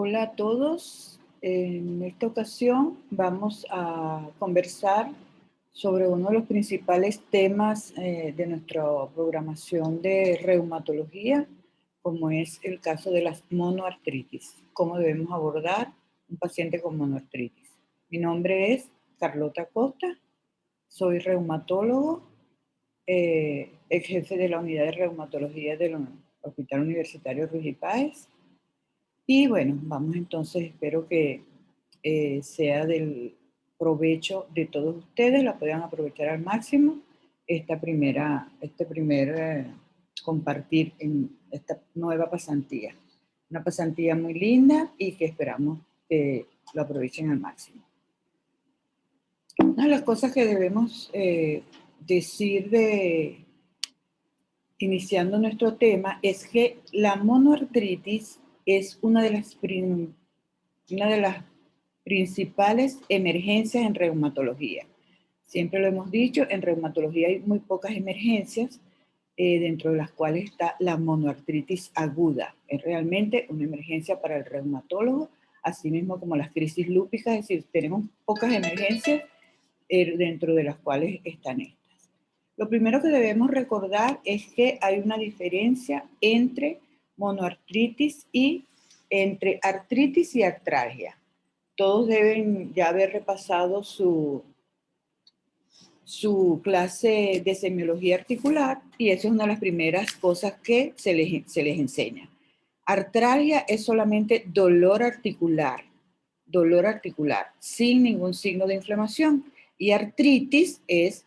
Hola a todos. En esta ocasión vamos a conversar sobre uno de los principales temas de nuestra programación de reumatología, como es el caso de las monoartritis. ¿Cómo debemos abordar un paciente con monoartritis? Mi nombre es Carlota Costa, soy reumatólogo, ex jefe de la unidad de reumatología del Hospital Universitario Ruiz y Páez. Y bueno, vamos entonces, espero que sea del provecho de todos ustedes, la puedan aprovechar al máximo este primer compartir en esta nueva pasantía. Una pasantía muy linda y que esperamos que lo aprovechen al máximo. Una de las cosas que debemos decir iniciando nuestro tema es que la monoartritis es una de las principales emergencias en reumatología. Siempre lo hemos dicho, en reumatología hay muy pocas emergencias, dentro de las cuales está la monoartritis aguda. Es realmente una emergencia para el reumatólogo, así mismo como las crisis lúpicas, es decir, tenemos pocas emergencias dentro de las cuales están estas. Lo primero que debemos recordar es que hay una diferencia entre monoartritis y entre artritis y artralgia. Todos deben ya haber repasado su clase de semiología articular y esa es una de las primeras cosas que se les enseña. Artralgia es solamente dolor articular, sin ningún signo de inflamación. Y artritis es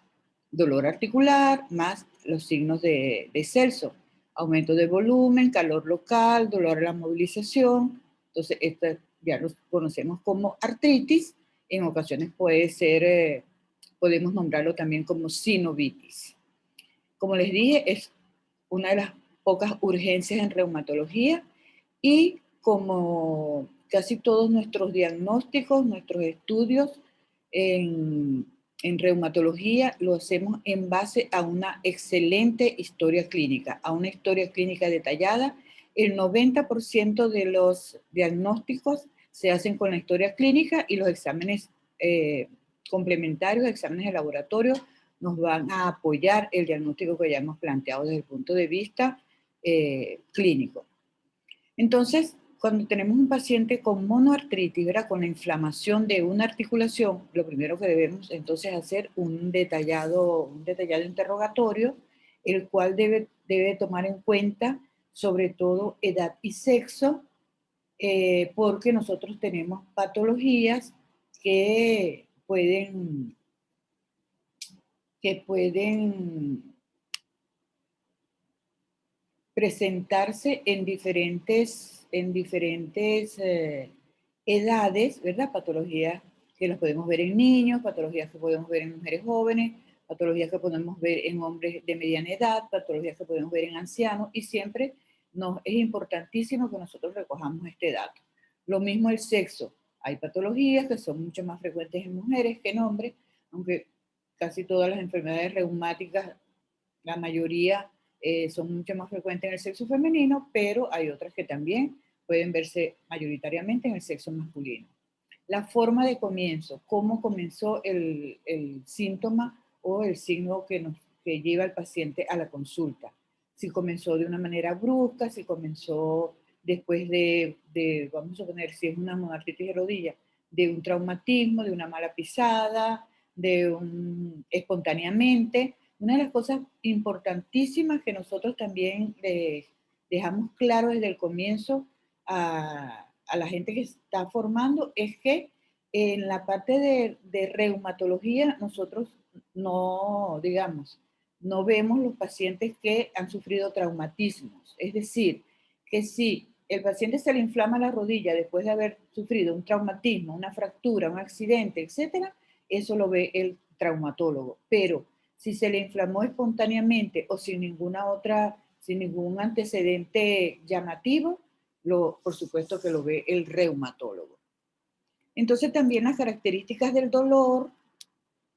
dolor articular más los signos de Celso, aumento de volumen, calor local, dolor a la movilización. Entonces, esta ya los conocemos como artritis. En ocasiones puede ser, podemos nombrarlo también como sinovitis. Como les dije, es una de las pocas urgencias en reumatología y como casi todos nuestros diagnósticos, nuestros estudios en reumatología lo hacemos en base a una excelente historia clínica, a una historia clínica detallada. El 90% de los diagnósticos se hacen con la historia clínica y los exámenes complementarios, exámenes de laboratorio, nos van a apoyar el diagnóstico que ya hemos planteado desde el punto de vista clínico. Entonces, cuando tenemos un paciente con monoartritis, ¿verdad?, con la inflamación de una articulación, lo primero que debemos entonces hacer un detallado interrogatorio, el cual debe tomar en cuenta sobre todo edad y sexo, porque nosotros tenemos patologías que pueden presentarse en diferentes edades, ¿verdad? Patologías que las podemos ver en niños, patologías que podemos ver en mujeres jóvenes, patologías que podemos ver en hombres de mediana edad, patologías que podemos ver en ancianos, y siempre es importantísimo que nosotros recojamos este dato. Lo mismo el sexo. Hay patologías que son mucho más frecuentes en mujeres que en hombres, aunque casi todas las enfermedades reumáticas, la mayoría son mucho más frecuentes en el sexo femenino, pero hay otras que también pueden verse mayoritariamente en el sexo masculino. La forma de comienzo, cómo comenzó el síntoma o el signo que lleva al paciente a la consulta. Si comenzó de una manera brusca, si comenzó después vamos a poner, si es una monoartritis de rodilla, de un traumatismo, de una mala pisada, espontáneamente. Una de las cosas importantísimas que nosotros también dejamos claro desde el comienzo a la gente que está formando es que en la parte de reumatología nosotros no vemos los pacientes que han sufrido traumatismos. Es decir, que si el paciente se le inflama la rodilla después de haber sufrido un traumatismo, una fractura, un accidente, etcétera, eso lo ve el traumatólogo. Pero si se le inflamó espontáneamente o sin ningún antecedente llamativo, por supuesto que lo ve el reumatólogo. Entonces también las características del dolor,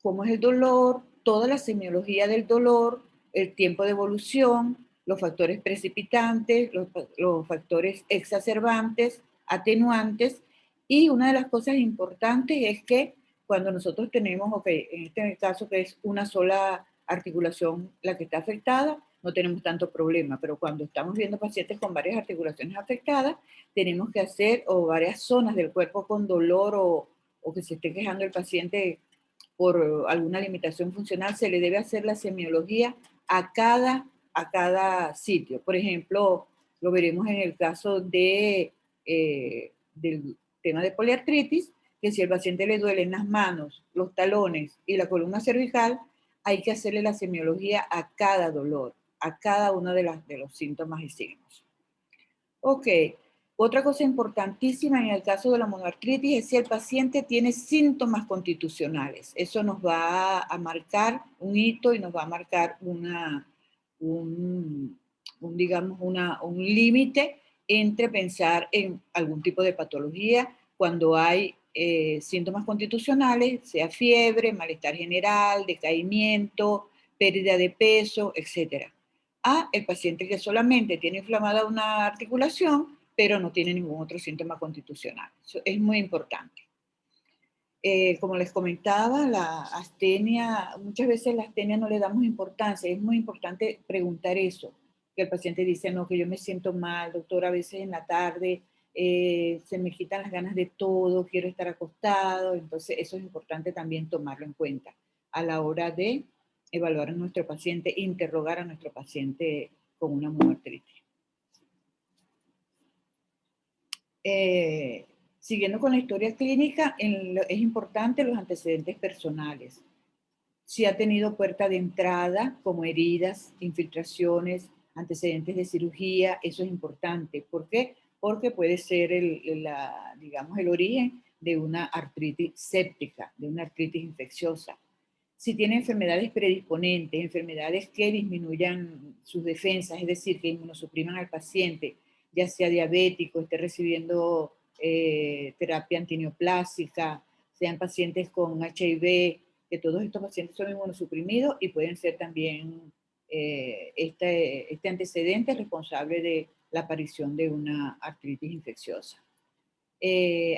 cómo es el dolor, toda la semiología del dolor, el tiempo de evolución, los factores precipitantes, los factores exacerbantes, atenuantes. Y una de las cosas importantes es que cuando nosotros tenemos, ok, en este caso que es una sola articulación la que está afectada, no tenemos tanto problema, pero cuando estamos viendo pacientes con varias articulaciones afectadas, tenemos que hacer, o varias zonas del cuerpo con dolor o que se esté quejando el paciente por alguna limitación funcional, se le debe hacer la semiología a cada sitio. Por ejemplo, lo veremos en el caso del tema de poliartritis, que si al paciente le duelen las manos, los talones y la columna cervical, hay que hacerle la semiología a cada dolor, a cada uno de los síntomas y signos. Ok, otra cosa importantísima en el caso de la monoartritis es si el paciente tiene síntomas constitucionales. Eso nos va a marcar un hito y nos va a marcar digamos, un límite entre pensar en algún tipo de patología cuando hay síntomas constitucionales, sea fiebre, malestar general, decaimiento, pérdida de peso, etc. A el paciente que solamente tiene inflamada una articulación, pero no tiene ningún otro síntoma constitucional. Eso es muy importante. Como les comentaba, la astenia, muchas veces la astenia no le damos importancia. Es muy importante preguntar eso, que el paciente dice, no, que yo me siento mal, doctor, a veces en la tarde se me quitan las ganas de todo, quiero estar acostado. Entonces eso es importante también tomarlo en cuenta a la hora de evaluar a nuestro paciente, interrogar a nuestro paciente con una monoartritis. Siguiendo con la historia clínica, es importante los antecedentes personales. Si ha tenido puerta de entrada, como heridas, infiltraciones, antecedentes de cirugía, eso es importante. ¿Por qué? Porque puede ser digamos, el origen de una artritis séptica, de una artritis infecciosa. Si tiene enfermedades predisponentes, enfermedades que disminuyan sus defensas, es decir, que inmunosupriman al paciente, ya sea diabético, esté recibiendo terapia antineoplásica, sean pacientes con HIV, que todos estos pacientes son inmunosuprimidos y pueden ser también este antecedente responsable de la aparición de una artritis infecciosa.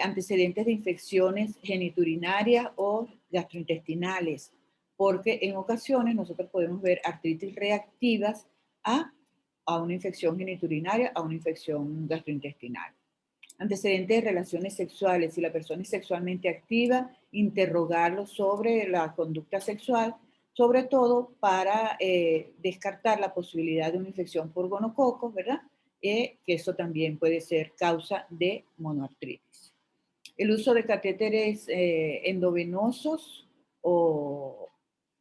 Antecedentes de infecciones geniturinarias o gastrointestinales, porque en ocasiones nosotros podemos ver artritis reactivas a una infección geniturinaria, a una infección gastrointestinal. Antecedentes de relaciones sexuales, si la persona es sexualmente activa, interrogarlo sobre la conducta sexual, sobre todo para descartar la posibilidad de una infección por gonococos, ¿verdad? Que eso también puede ser causa de monoartritis. El uso de catéteres endovenosos o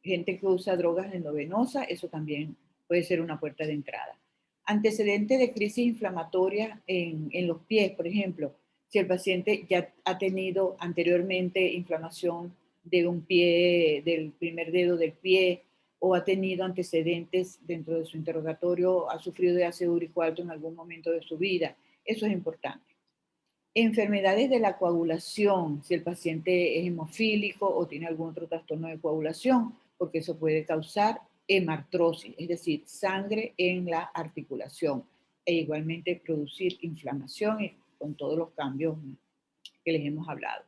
gente que usa drogas endovenosas, eso también puede ser una puerta de entrada. Antecedente de crisis inflamatoria en los pies, por ejemplo, si el paciente ya ha tenido anteriormente inflamación de un pie, del primer dedo del pie, o ha tenido antecedentes dentro de su interrogatorio, ha sufrido de ácido úrico alto en algún momento de su vida, eso es importante. Enfermedades de la coagulación, si el paciente es hemofílico o tiene algún otro trastorno de coagulación, porque eso puede causar hemartrosis, es decir, sangre en la articulación, e igualmente producir inflamación y con todos los cambios que les hemos hablado.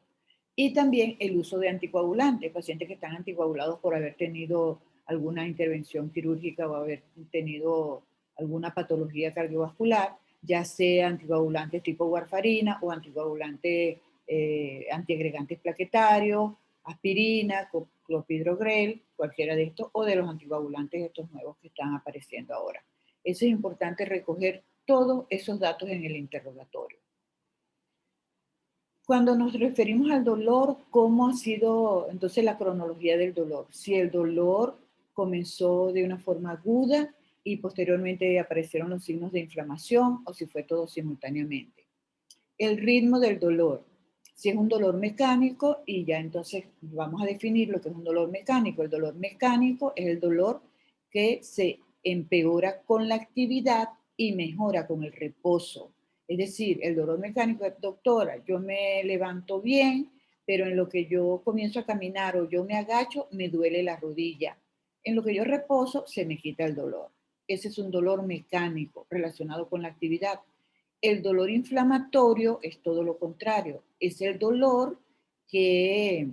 Y también el uso de anticoagulantes, pacientes que están anticoagulados por haber tenido alguna intervención quirúrgica o haber tenido alguna patología cardiovascular, ya sea anticoagulantes tipo warfarina o anticoagulantes antiagregantes plaquetarios, aspirina, clopidogrel, cualquiera de estos, o de los anticoagulantes estos nuevos que están apareciendo ahora. Eso es importante recoger todos esos datos en el interrogatorio. Cuando nos referimos al dolor, ¿cómo ha sido entonces la cronología del dolor? Si el dolor comenzó de una forma aguda y posteriormente aparecieron los signos de inflamación o si fue todo simultáneamente. El ritmo del dolor. Si es un dolor mecánico, y ya entonces vamos a definir lo que es un dolor mecánico. El dolor mecánico es el dolor que se empeora con la actividad y mejora con el reposo. Es decir, el dolor mecánico es, doctora, yo me levanto bien, pero en lo que yo comienzo a caminar o yo me agacho, me duele la rodilla. En lo que yo reposo, se me quita el dolor. Ese es un dolor mecánico relacionado con la actividad. El dolor inflamatorio es todo lo contrario, es el dolor que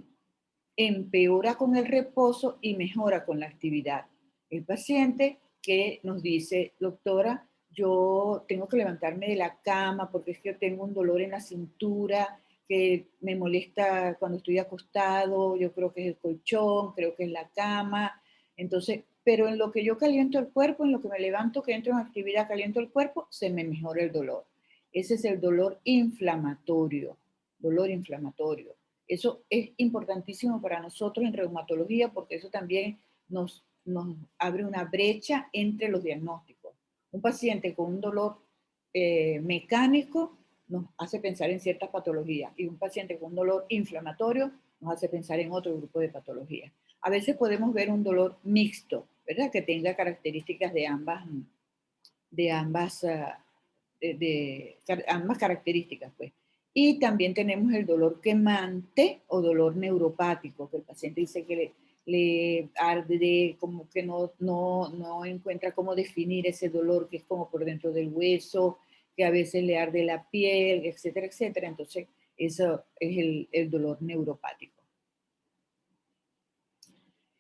empeora con el reposo y mejora con la actividad. El paciente que nos dice, doctora, yo tengo que levantarme de la cama porque es que yo tengo un dolor en la cintura que me molesta cuando estoy acostado, yo creo que es el colchón, creo que es la cama, entonces, pero en lo que yo caliento el cuerpo, en lo que me levanto, que entro en actividad, caliento el cuerpo, se me mejora el dolor. Ese es el dolor inflamatorio, dolor inflamatorio. Eso es importantísimo para nosotros en reumatología porque eso también nos abre una brecha entre los diagnósticos. Un paciente con un dolor mecánico nos hace pensar en ciertas patologías y un paciente con un dolor inflamatorio nos hace pensar en otro grupo de patologías. A veces podemos ver un dolor mixto, ¿verdad? Que tenga características de ambas, ambas características, pues. Y también tenemos el dolor quemante o dolor neuropático, que el paciente dice que le arde, como que no encuentra cómo definir ese dolor que es como por dentro del hueso, que a veces le arde la piel, etcétera, etcétera. Entonces, eso es el dolor neuropático.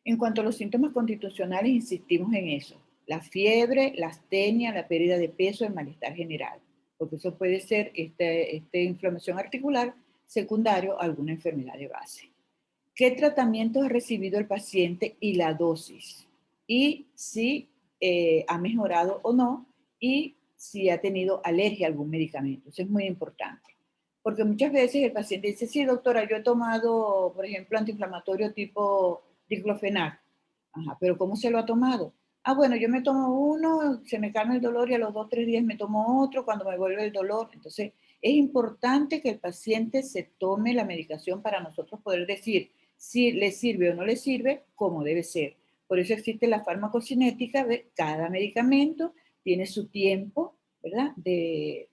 En cuanto a los síntomas constitucionales, insistimos en eso. La fiebre, la astenia, la pérdida de peso, el malestar general. Porque eso puede ser esta inflamación articular secundario a alguna enfermedad de base. ¿Qué tratamiento ha recibido el paciente y la dosis? Y si ha mejorado o no, y si ha tenido alergia a algún medicamento. Eso es muy importante. Porque muchas veces el paciente dice, sí, doctora, yo he tomado, por ejemplo, antiinflamatorio tipo diclofenac. Ajá, pero ¿cómo se lo ha tomado? Ah, bueno, yo me tomo uno, se me calma el dolor y a los 2 o 3 días me tomo otro cuando me vuelve el dolor. Entonces, es importante que el paciente se tome la medicación para nosotros poder decir si le sirve o no le sirve, como debe ser. Por eso existe la farmacocinética de cada medicamento, tiene su tiempo, ¿verdad? Hay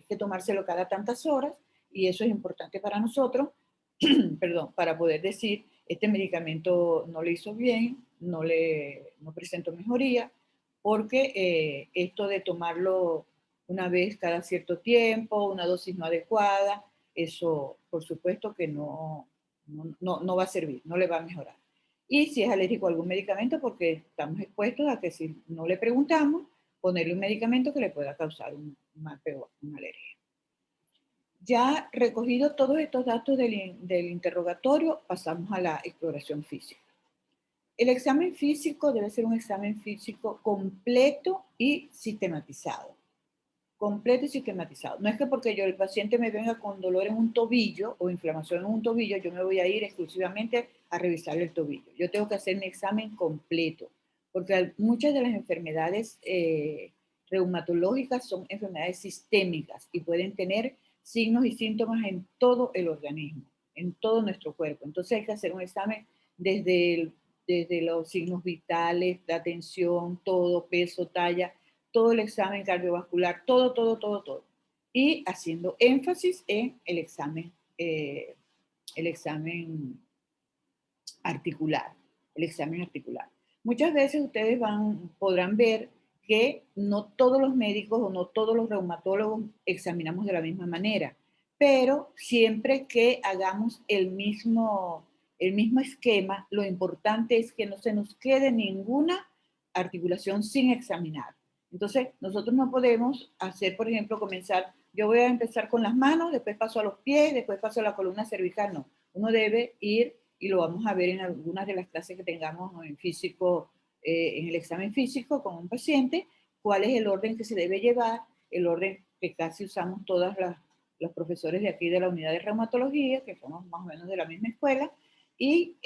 que tomárselo cada tantas horas y eso es importante para nosotros, perdón, para poder decir, este medicamento no le hizo bien, no presentó mejoría, porque esto de tomarlo una vez cada cierto tiempo, una dosis no adecuada, eso por supuesto que no va a servir, no le va a mejorar. Y si es alérgico a algún medicamento, porque estamos expuestos a que si no le preguntamos, ponerle un medicamento que le pueda causar una alergia. Ya recogido todos estos datos del interrogatorio, pasamos a la exploración física. El examen físico debe ser un examen físico completo y sistematizado. Completo y sistematizado. No es que porque el paciente me venga con dolor en un tobillo o inflamación en un tobillo, yo me voy a ir exclusivamente a revisar el tobillo. Yo tengo que hacer mi examen completo, porque muchas de las enfermedades reumatológicas son enfermedades sistémicas y pueden tener signos y síntomas en todo el organismo, en todo nuestro cuerpo. Entonces hay que hacer un examen desde los signos vitales, la tensión, todo, peso, talla, todo el examen cardiovascular, todo. Y haciendo énfasis en el examen articular, el examen articular. Muchas veces ustedes podrán ver que no todos los médicos o no todos los reumatólogos examinamos de la misma manera, pero siempre que hagamos el mismo esquema, lo importante es que no se nos quede ninguna articulación sin examinar. Entonces, nosotros no podemos hacer, por ejemplo, yo voy a empezar con las manos, después paso a los pies, después paso a la columna cervical, no. Uno debe ir, y lo vamos a ver en algunas de las clases que tengamos en físico, en el examen físico con un paciente, cuál es el orden que se debe llevar, el orden que casi usamos los profesores de aquí de la unidad de reumatología, que somos más o menos de la misma escuela, y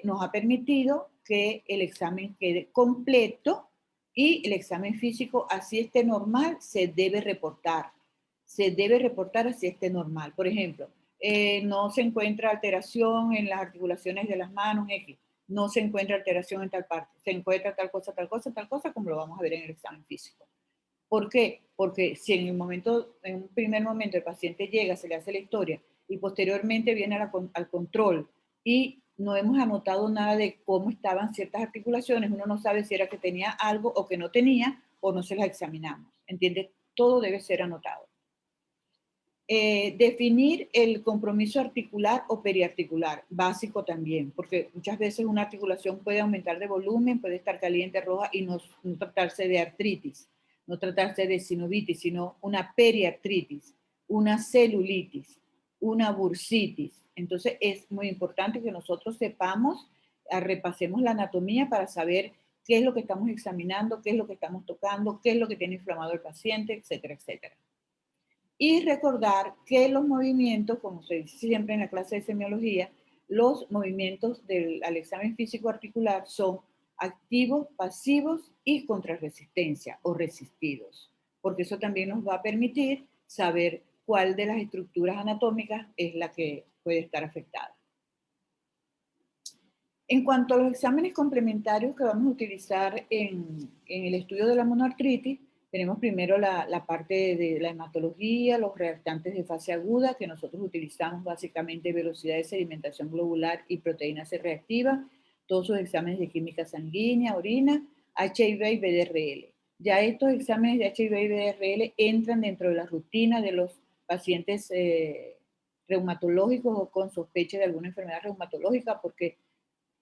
nos ha permitido que el examen quede completo y el examen físico, así esté normal, se debe reportar. Se debe reportar así esté normal. Por ejemplo, no se encuentra alteración en las articulaciones de las manos, X. No se encuentra alteración en tal parte. Se encuentra tal cosa, como lo vamos a ver en el examen físico. ¿Por qué? Porque si en un primer momento el paciente llega, se le hace la historia y posteriormente viene al control y no hemos anotado nada de cómo estaban ciertas articulaciones, uno no sabe si era que tenía algo o que no tenía o no se las examinamos. ¿Entiendes? Todo debe ser anotado. Definir el compromiso articular o periarticular, básico también, porque muchas veces una articulación puede aumentar de volumen, puede estar caliente, roja y no tratarse de artritis, no tratarse de sinovitis, sino una periartritis, una celulitis, una bursitis. Entonces es muy importante que nosotros sepamos, repasemos la anatomía para saber qué es lo que estamos examinando, qué es lo que estamos tocando, qué es lo que tiene inflamado el paciente, etcétera, etcétera. Y recordar que los movimientos, como se dice siempre en la clase de semiología, los movimientos al examen físico articular son activos, pasivos y contrarresistencia o resistidos, porque eso también nos va a permitir saber cuál de las estructuras anatómicas es la que puede estar afectada. En cuanto a los exámenes complementarios que vamos a utilizar en el estudio de la monoartritis, tenemos primero la parte de la hematología, los reactantes de fase aguda, que nosotros utilizamos básicamente velocidad de sedimentación globular y proteína C reactiva, todos sus exámenes de química sanguínea, orina, HIV y BDRL. Ya estos exámenes de HIV y BDRL entran dentro de la rutina de los pacientes reumatológicos o con sospecha de alguna enfermedad reumatológica, porque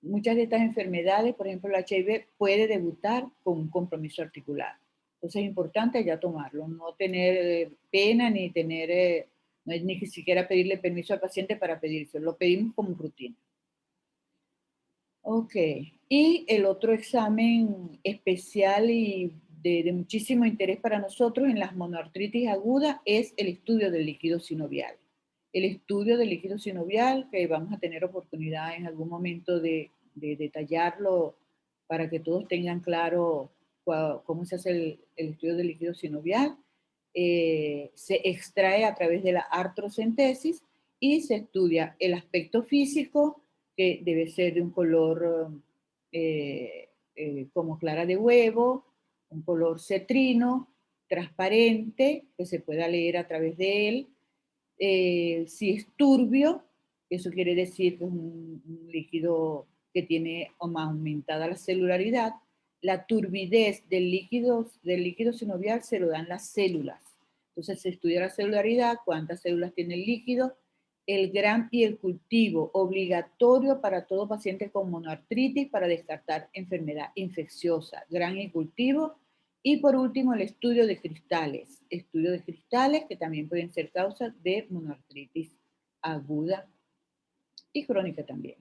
muchas de estas enfermedades, por ejemplo, el HIV puede debutar con un compromiso articular. Entonces es importante ya tomarlo, no tener pena ni tener, ni siquiera pedirle permiso al paciente para pedírselo, lo pedimos como rutina. Ok, y el otro examen especial y de muchísimo interés para nosotros en las monoartritis agudas es el estudio del líquido sinovial. El estudio del líquido sinovial, que vamos a tener oportunidad en algún momento de detallarlo para que todos tengan claro cómo se hace el estudio del líquido sinovial. Se extrae a través de la artrocentesis y se estudia el aspecto físico, que debe ser de un color como clara de huevo, un color cetrino, transparente, que se pueda leer a través de él. Si es turbio, eso quiere decir que es un líquido que tiene aumentada la celularidad. La turbidez del líquido sinovial se lo dan las células. Entonces se estudia la celularidad, cuántas células tiene el líquido, el gram y el cultivo, obligatorio para todo paciente con monoartritis para descartar enfermedad infecciosa, gram y cultivo. Y por último, el estudio de cristales que también pueden ser causas de monoartritis aguda y crónica también.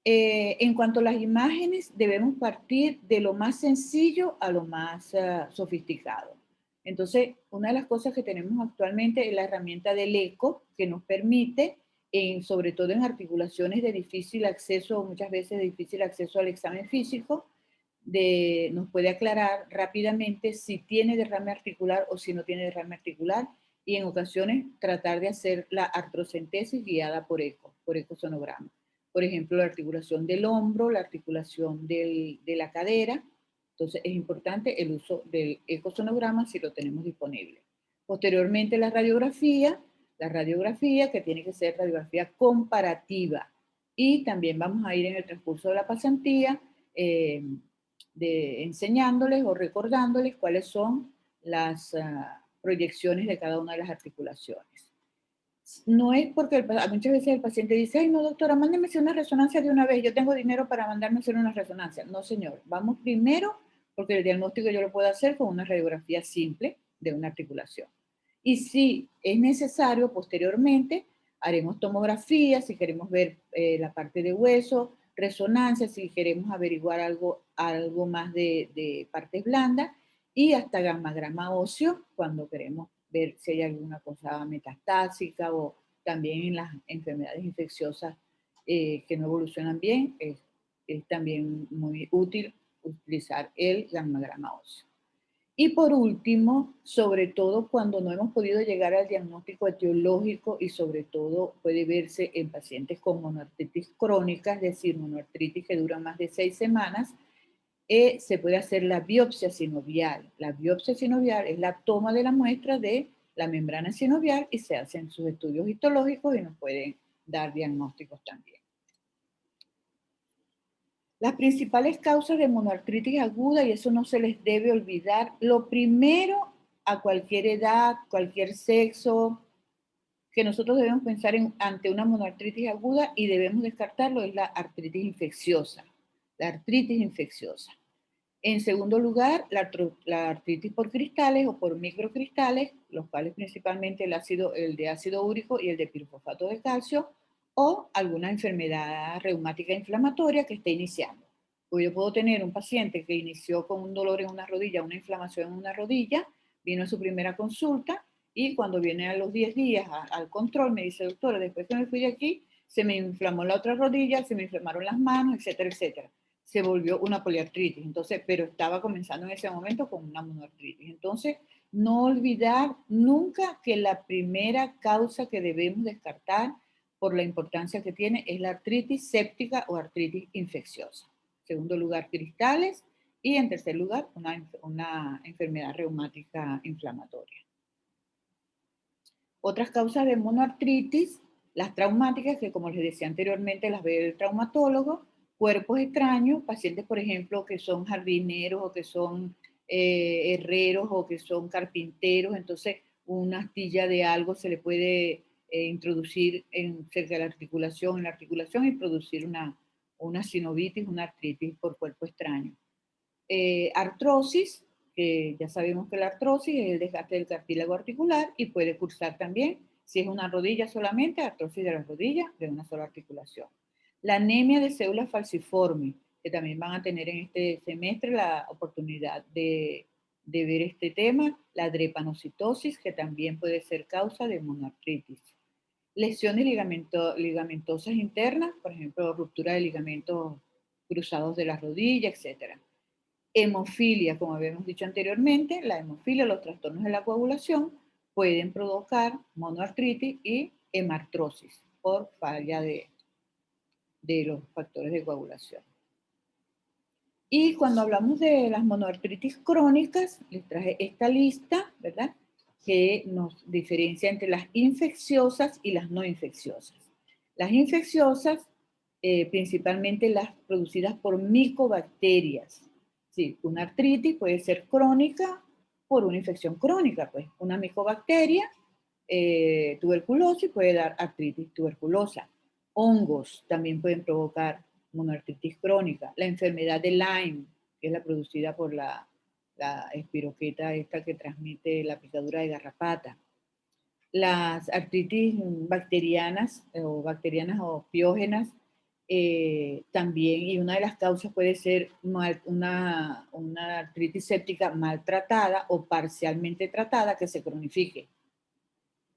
En cuanto a las imágenes, debemos partir de lo más sencillo a lo más sofisticado. Entonces, una de las cosas que tenemos actualmente es la herramienta del eco, que nos permite, sobre todo en articulaciones de difícil acceso, o muchas veces de difícil acceso al examen físico, nos puede aclarar rápidamente si tiene derrame articular o si no tiene derrame articular, y en ocasiones tratar de hacer la artrocentesis guiada por ecosonograma. Por ejemplo, la articulación del hombro, la articulación de la cadera. Entonces es importante el uso del ecosonograma si lo tenemos disponible. Posteriormente la radiografía que tiene que ser radiografía comparativa. Y también vamos a ir en el transcurso de la pasantía enseñándoles o recordándoles cuáles son las proyecciones de cada una de las articulaciones. No es porque muchas veces el paciente dice, ay no doctora, mándeme hacer una resonancia de una vez, yo tengo dinero para mandarme a hacer una resonancia. No señor, vamos primero porque el diagnóstico yo lo puedo hacer con una radiografía simple de una articulación. Y si es necesario, posteriormente haremos tomografía si queremos ver la parte de hueso, resonancia si queremos averiguar algo más de partes blandas, y hasta gammagrama óseo cuando queremos ver si hay alguna cosa metastásica, o también en las enfermedades infecciosas que no evolucionan bien, es también muy útil utilizar el gammagrama óseo. Y por último, sobre todo cuando no hemos podido llegar al diagnóstico etiológico, y sobre todo puede verse en pacientes con monoartritis crónica, es decir, monoartritis que dura más de 6 semanas, se puede hacer la biopsia sinovial. La biopsia sinovial es la toma de la muestra de la membrana sinovial y se hacen sus estudios histológicos y nos pueden dar diagnósticos también. Las principales causas de monoartritis aguda, y eso no se les debe olvidar, lo primero, a cualquier edad, cualquier sexo, que nosotros debemos pensar ante una monoartritis aguda y debemos descartarlo es la artritis infecciosa. La artritis infecciosa. En segundo lugar, la artritis por cristales o por microcristales, los cuales principalmente el de ácido úrico y el de pirfosfato de calcio, o alguna enfermedad reumática inflamatoria que esté iniciando. O yo puedo tener un paciente que inició con un dolor en una rodilla, una inflamación en una rodilla, vino a su primera consulta y cuando viene a los 10 días al control me dice, doctora, después que me fui de aquí, se me inflamó la otra rodilla, se me inflamaron las manos, etcétera, etcétera. Se volvió una poliartritis, entonces, pero estaba comenzando en ese momento con una monoartritis. Entonces, no olvidar nunca que la primera causa que debemos descartar por la importancia que tiene es la artritis séptica o artritis infecciosa. En segundo lugar, cristales y en tercer lugar, una enfermedad reumática inflamatoria. Otras causas de monoartritis, las traumáticas, que como les decía anteriormente, las ve el traumatólogo, cuerpos extraños, pacientes, por ejemplo, que son jardineros o que son herreros o que son carpinteros, entonces una astilla de algo se le puede introducir cerca de la articulación, y producir una sinovitis, una artritis por cuerpo extraño. Artrosis, que ya sabemos que la artrosis es el desgaste del cartílago articular y puede cursar también, si es una rodilla solamente, artrosis de la rodilla de una sola articulación. La anemia de células falciformes, que también van a tener en este semestre la oportunidad de ver este tema, la drepanocitosis, que también puede ser causa de monoartritis. Lesiones ligamentosas internas, por ejemplo, ruptura de ligamentos cruzados de la rodilla, etcétera. Hemofilia, como habíamos dicho anteriormente, la hemofilia, los trastornos de la coagulación pueden provocar monoartritis y hemartrosis por falla de los factores de coagulación. Y cuando hablamos de las monoartritis crónicas, les traje esta lista, ¿verdad?, que nos diferencia entre las infecciosas y las no infecciosas. Las infecciosas, principalmente las producidas por micobacterias. Sí, una artritis puede ser crónica por una infección crónica, pues una micobacteria, tuberculosis puede dar artritis tuberculosa. Hongos también pueden provocar monoartritis crónica. La enfermedad de Lyme, que es la producida por la espiroqueta esta que transmite la picadura de garrapata. Las artritis bacterianas o piógenas también, y una de las causas puede ser una artritis séptica maltratada o parcialmente tratada que se cronifique.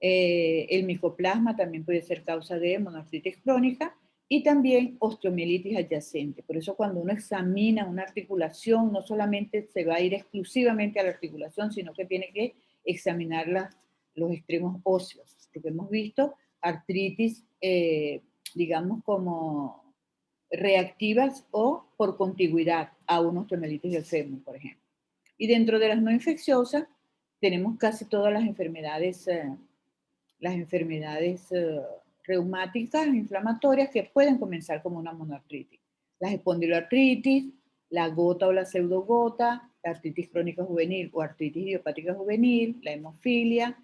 El micoplasma también puede ser causa de monoartritis crónica y también osteomielitis adyacente. Por eso cuando uno examina una articulación, no solamente se va a ir exclusivamente a la articulación, sino que tiene que examinar los extremos óseos, porque hemos visto artritis, digamos, como reactivas o por contigüidad a una osteomielitis del fémur, por ejemplo. Y dentro de las no infecciosas tenemos casi todas las enfermedades reumáticas, inflamatorias, que pueden comenzar como una monoartritis. Las espondiloartritis, la gota o la pseudogota, la artritis crónica juvenil o artritis idiopática juvenil, la hemofilia,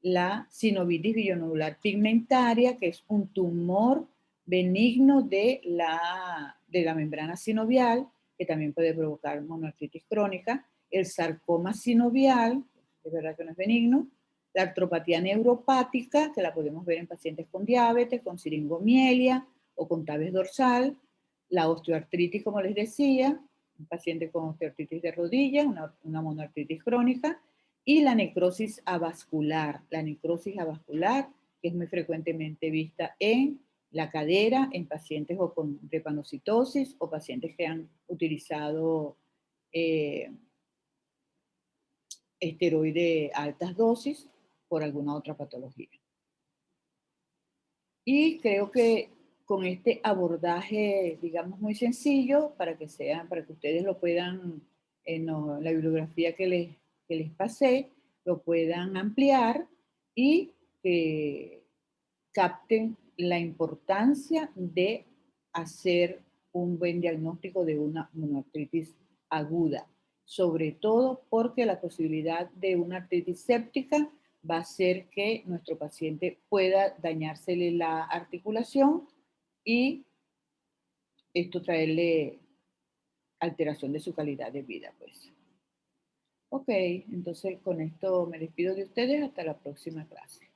la sinovitis bilionodular pigmentaria, que es un tumor benigno de la membrana sinovial, que también puede provocar monoartritis crónica, el sarcoma sinovial, es verdad que no es benigno, la artropatía neuropática, que la podemos ver en pacientes con diabetes, con siringomielia o con tabes dorsal, la osteoartritis, como les decía, un paciente con osteoartritis de rodilla, una monoartritis crónica, y la necrosis avascular, que es muy frecuentemente vista en la cadera, en pacientes o con drepanocitosis o pacientes que han utilizado esteroide a altas dosis por alguna otra patología. Y creo que con este abordaje, digamos, muy sencillo, para que ustedes lo puedan, en la bibliografía que les pasé, lo puedan ampliar y que capten la importancia de hacer un buen diagnóstico de una monoartritis aguda, sobre todo porque la posibilidad de una artritis séptica va a hacer que nuestro paciente pueda dañársele la articulación y esto traerle alteración de su calidad de vida, pues. Ok, entonces con esto me despido de ustedes hasta la próxima clase.